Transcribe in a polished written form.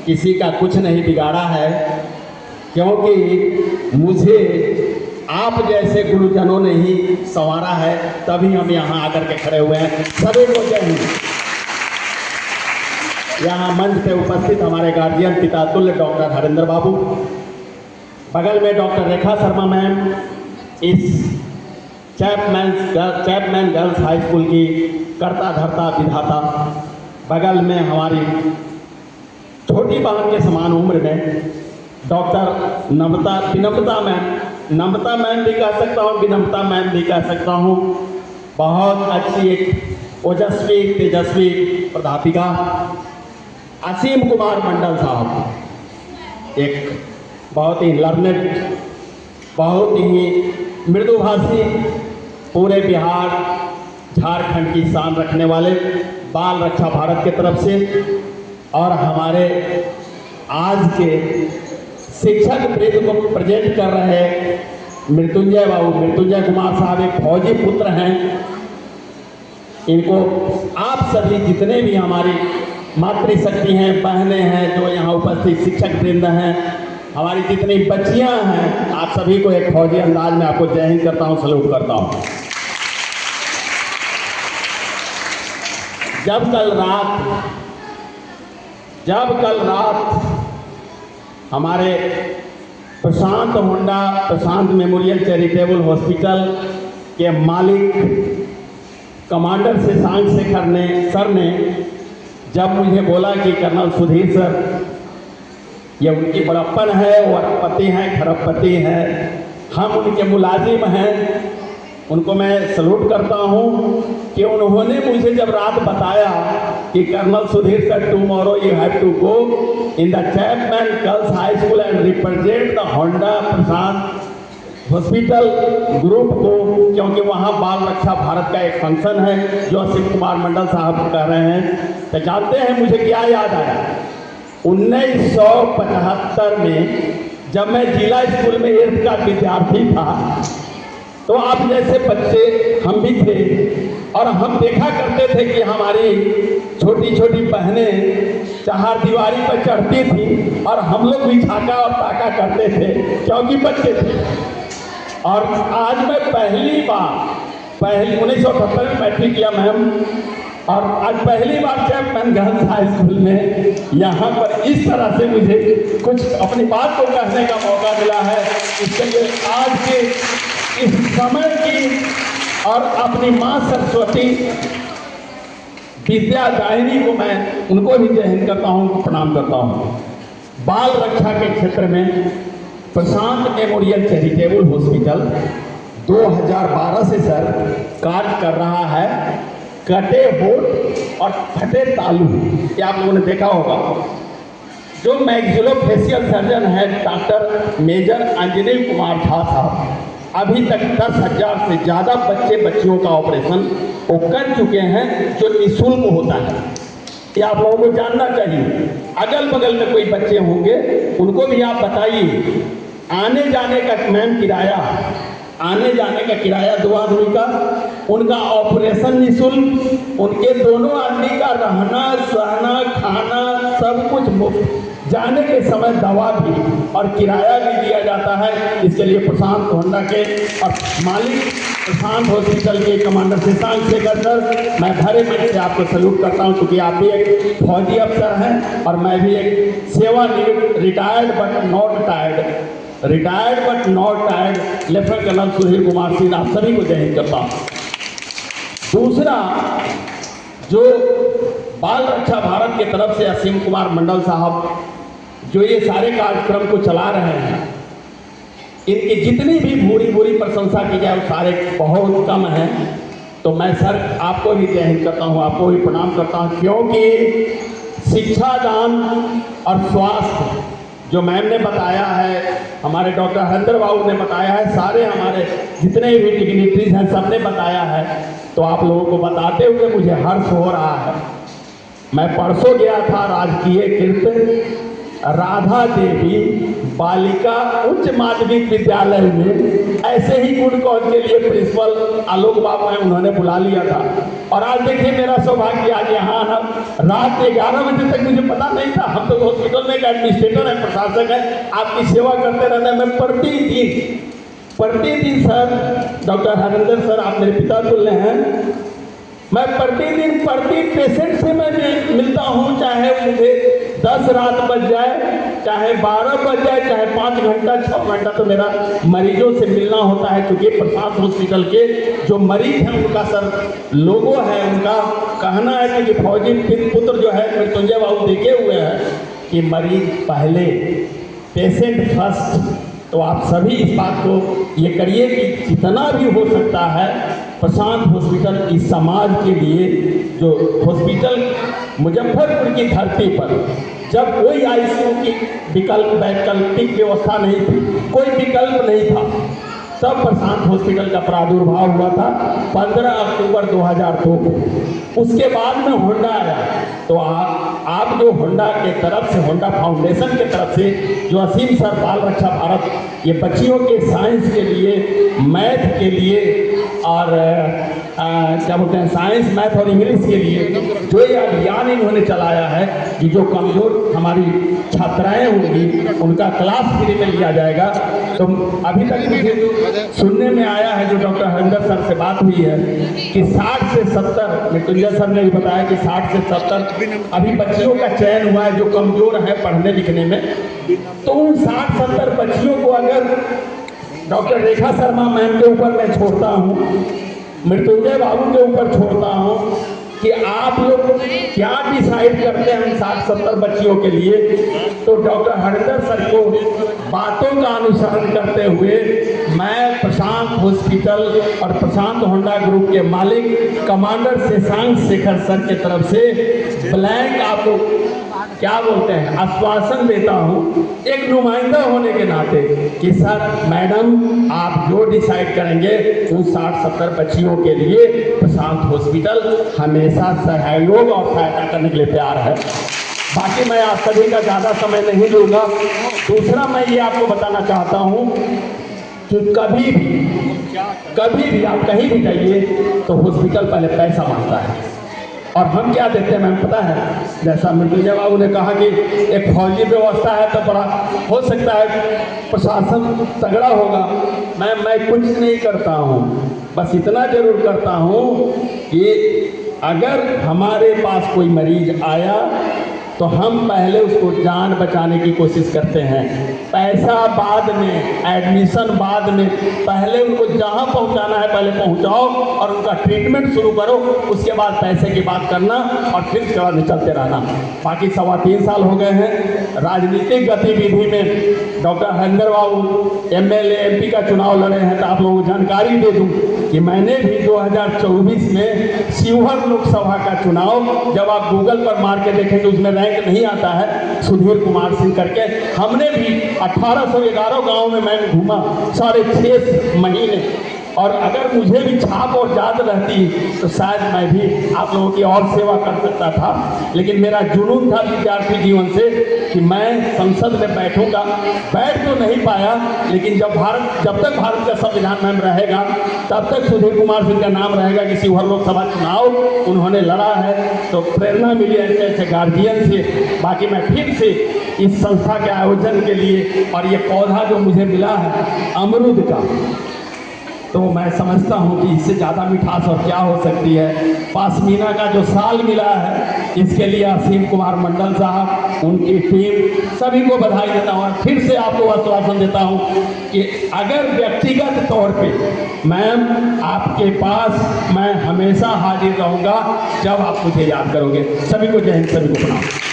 किसी का कुछ नहीं बिगाड़ा है, क्योंकि मुझे आप जैसे गुरुजनों ने ही संवारा है, तभी हम यहाँ आकर के खड़े हुए हैं। सभी को जय हिंद। यहाँ मंच पे उपस्थित हमारे गार्जियन पिता तुल्य डॉक्टर हरिंदर बाबू, बगल में डॉक्टर रेखा शर्मा मैम, इस चैपमैन गर्ल्स हाई स्कूल की कर्ता धर्ता विधाता, बगल में हमारी छोटी बहन के समान उम्र में डॉक्टर नम्रता मैम भी कह सकता हूँ, विनम्रता मैम भी कह सकता हूँ। बहुत अच्छी एक ओजस्वी तेजस्वी प्राध्यापिका असीम कुमार मंडल साहब, एक बहुत ही लर्नेड, बहुत ही मृदुभाषी, पूरे बिहार झारखंड की शान रखने वाले बाल रक्षा भारत की तरफ से, और हमारे आज के शिक्षक वृंद को प्रेजेंट कर रहे मृत्युंजय बाबू, मृत्युंजय कुमार साहब एक फौजी पुत्र हैं। इनको आप सभी जितने भी हमारी मातृशक्ति हैं, बहनें हैं, जो यहाँ उपस्थित शिक्षक वृंद हैं, हमारी जितनी बच्चियां हैं, आप सभी को एक फौजी अंदाज में आपको जय हिंद करता हूँ, सल्यूट करता हूँ। जब कल रात हमारे प्रशांत मेमोरियल चैरिटेबल हॉस्पिटल के मालिक कमांडर शशांक शेखर सर ने जब मुझे बोला कि कर्नल सुधीर सर, ये उनकी बड़प्पन है, वो अरबपति हैं, खरबपति हैं, हम उनके मुलाजिम हैं, उनको मैं सल्यूट करता हूं कि उन्होंने मुझे जब रात बताया कि colonel Sudhir sir, tomorrow you have to go in the Chapman girls high school and represent the Honda Prashant hospital group को, क्योंकि वहाँ बाल रक्षा भारत का एक फंक्शन है जो असीम कुमार मंडल साहब कर रहे हैं। तो जानते हैं मुझे क्या याद आया? 1975 में जब मैं जिला स्कूल में 8th का विद्यार्थी था, तो आप जैसे बच्चे हम भी थे, और हम देखा करते थे कि हमारी छोटी छोटी बहनें चार दीवारी पर चढ़ती थी और हम लोग भी झाँका और ताका करते थे, क्योंकि बच्चे थे। और आज मैं पहली 1978 में मैट्रिक किया मैम, और आज पहली बार चैपमैन गर्ल्स हाई स्कूल में यहाँ पर इस तरह से मुझे कुछ अपनी बात को कहने का मौका मिला है। इसके लिए आज के इस समय की और अपनी माँ सरस्वती विद्या दायिनी को मैं उनको भी जय हिंद करता हूँ, प्रणाम करता हूँ। बाल रक्षा के क्षेत्र में प्रशांत मेमोरियल चैरिटेबल हॉस्पिटल 2012 से सर कार्य कर रहा है। कटे होठ और फटे तालू, ये आप लोगों ने देखा होगा। जो मैक्सिलोफेशियल सर्जन है डॉक्टर मेजर अंजनी कुमार झा साहब, अभी तक 10,000 से ज़्यादा बच्चियों का ऑपरेशन वो कर चुके हैं, जो निःशुल्क होता है। ये आप लोगों को जानना चाहिए। अगल बगल में कोई बच्चे होंगे, उनको भी आप बताइए। आने जाने का मैम किराया, आने जाने का किराया 2 आदमी का, उनका ऑपरेशन निःशुल्क, उनके दोनों आदमी का रहना सहना खाना सब कुछ मुफ्त, जाने के समय दवा भी और किराया भी दिया जाता है। इसके लिए प्रशांत होंडा के और मालिक प्रशांत हॉस्पिटल के कमांडर शशांक शेखर सर, मैं भरे मन से आपको सल्यूट करता हूं, क्योंकि आप भी एक फौजी अफसर हैं और मैं भी एक सेवानिवृत्त retired but not tired lieutenant colonel Sudhir Kumar Singh, आप सभी को जय हिंद करता हूँ। दूसरा, जो बाल रक्षा भारत की तरफ से असीम कुमार मंडल साहब जो ये सारे कार्यक्रम को चला रहे हैं, इनकी जितनी भी बुरी प्रशंसा की जाए वो सारे बहुत कम हैं। तो मैं सर आपको भी जय हिंद करता हूँ, आपको भी प्रणाम करता हूँ, क्योंकि शिक्षा दान और स्वास्थ्य जो मैम ने बताया है, हमारे डॉक्टर हरिंदर बाबू ने बताया है, सारे हमारे जितने भी डिग्निटरीज हैं सब ने बताया है। तो आप लोगों को बताते हुए मुझे हर्ष हो रहा है। मैं परसों गया था राजकीय कृत राधा देवी बालिका उच्च माध्यमिक विद्यालय में, ऐसे ही गुड कॉज के लिए प्रिंसिपल आलोक बाबू हैं, उन्होंने बुला लिया था। और आज देखिए मेरा सौभाग्य आज यहाँ आना, रात 11 बजे तक मुझे पता नहीं था, हम तो हॉस्पिटल में एक एडमिनिस्ट्रेटर है, प्रशासक है, आपकी सेवा करते रहना है। मैं प्रतिदिन सर, डॉक्टर हरिंदर सर आप मेरे पिता तुल्य हैं, मैं प्रतिदिन प्रति पेशेंट से मैं मिलता हूँ, चाहे मुझे 10 रात बज जाए, चाहे 12 बज जाए, चाहे 5 घंटा 6 घंटा, तो मेरा मरीजों से मिलना होता है। क्योंकि प्रशांत हॉस्पिटल के जो मरीज हैं उनका सर लोगो है, उनका कहना है कि फौजी पुत्र जो है मृत्युंजय बाबू देखे हुए हैं कि मरीज पहले, पेशेंट फर्स्ट। तो आप सभी इस बात को ये करिए कि जितना भी हो सकता है प्रशांत हॉस्पिटल इस समाज के लिए, जो हॉस्पिटल मुजफ्फरपुर की धरती पर जब कोई आईसीयू की वैकल्पिक व्यवस्था नहीं थी, कोई विकल्प नहीं था, तब प्रशांत हॉस्पिटल का प्रादुर्भाव हुआ था 15 अक्टूबर 2002 को। उसके बाद में होंडा आया। तो आप जो होंडा के तरफ से, होंडा फाउंडेशन के तरफ से जो असीम सर बाल रक्षा भारत, ये बच्चियों के साइंस के लिए, मैथ के लिए और क्या बोलते हैं, साइंस मैथ और इंग्लिश के लिए जो ये अभियान इन्होंने चलाया है कि जो कमजोर हमारी छात्राएं होंगी उनका क्लास फ्री में लिया जाएगा। तो अभी तक मुझे सुनने में आया है, जो डॉक्टर हरिंदर सर से बात हुई है, कि 60 से 70, मृत्युंजय सर ने भी बताया कि 60 से 70 अभी बच्चियों का चयन हुआ है जो कमजोर है पढ़ने लिखने में। तो उन 60-70 बच्चियों को अगर डॉक्टर रेखा शर्मा मैम के ऊपर मैं छोड़ता हूँ, मृत्युंजय बाबू के ऊपर छोड़ता हूँ कि आप लोग क्या डिसाइड करते हैं 60-70 बच्चियों के लिए, तो डॉक्टर हरिंदर सर को बातों का अनुसरण करते हुए मैं प्रशांत हॉस्पिटल और प्रशांत होंडा ग्रुप के मालिक कमांडर शशांक शेखर सर के तरफ से ब्लैंक आपको क्या बोलते हैं आश्वासन देता हूँ, एक नुमाइंदा होने के नाते, कि सर मैडम आप जो डिसाइड करेंगे उन 60-70 बच्चियों के लिए प्रशांत हॉस्पिटल हमेशा सहयोग और सहायता करने के लिए तैयार है। बाकी मैं आप सभी का ज़्यादा समय नहीं लूँगा। दूसरा मैं ये आपको बताना चाहता हूँ कि कभी भी आप कहीं भी जाइए तो हॉस्पिटल पहले पैसा मांगता है, और हम क्या देते हैं मैम पता है, जैसा मृत्युंजय बाबू ने कहा कि एक फौजी व्यवस्था है तो बड़ा हो सकता है प्रशासन तगड़ा होगा। मैं कुछ नहीं करता हूँ, बस इतना जरूर करता हूँ कि अगर हमारे पास कोई मरीज आया तो हम पहले उसको जान बचाने की कोशिश करते हैं, पैसा बाद में, एडमिशन बाद में, पहले उनको जहां पहुंचाना है पहले पहुंचाओ और उनका ट्रीटमेंट शुरू करो, उसके बाद पैसे की बात करना और फिर उसके बाद चलते रहना। बाकी 3.25 साल हो गए हैं राजनीतिक गतिविधि में। डॉक्टर हरिंदर बाबू एमएलए एमपी का चुनाव लड़े हैं, तो आप लोगों को जानकारी दे दूं कि मैंने भी 2024 में शिवहर लोकसभा का चुनाव, जब आप गूगल पर मार के देखेंगे उसमें रैंक नहीं आता है, सुधीर कुमार सिंह करके, हमने भी 1811 गांव में मैं घूमा 6.5 महीने, और अगर मुझे भी छाप और याद रहती तो शायद मैं भी आप लोगों की और सेवा कर सकता था। लेकिन मेरा जुनून था विद्यार्थी जीवन से कि मैं संसद में बैठूंगा, बैठ तो नहीं पाया, लेकिन जब तक भारत का संविधान में रहेगा तब तक सुधीर कुमार सिंह का नाम रहेगा कि शिवहर लोकसभा चुनाव उन्होंने लड़ा है। तो प्रेरणा मिली ऐसे गार्जियन से। बाकी मैं फिर से इस संस्था के आयोजन के लिए, और ये पौधा जो मुझे मिला है अमरूद का, तो मैं समझता हूँ कि इससे ज़्यादा मिठास और क्या हो सकती है। पासमीना का जो साल मिला है, इसके लिए असीम कुमार मंडल साहब, उनकी टीम, सभी को बधाई देता हूँ। और फिर से आपको आश्वासन देता हूँ कि अगर व्यक्तिगत तौर पे मैम आपके पास मैं हमेशा हाजिर रहूँगा जब आप मुझे याद करोगे। सभी को जय हिंद, सभी को प्रणाम।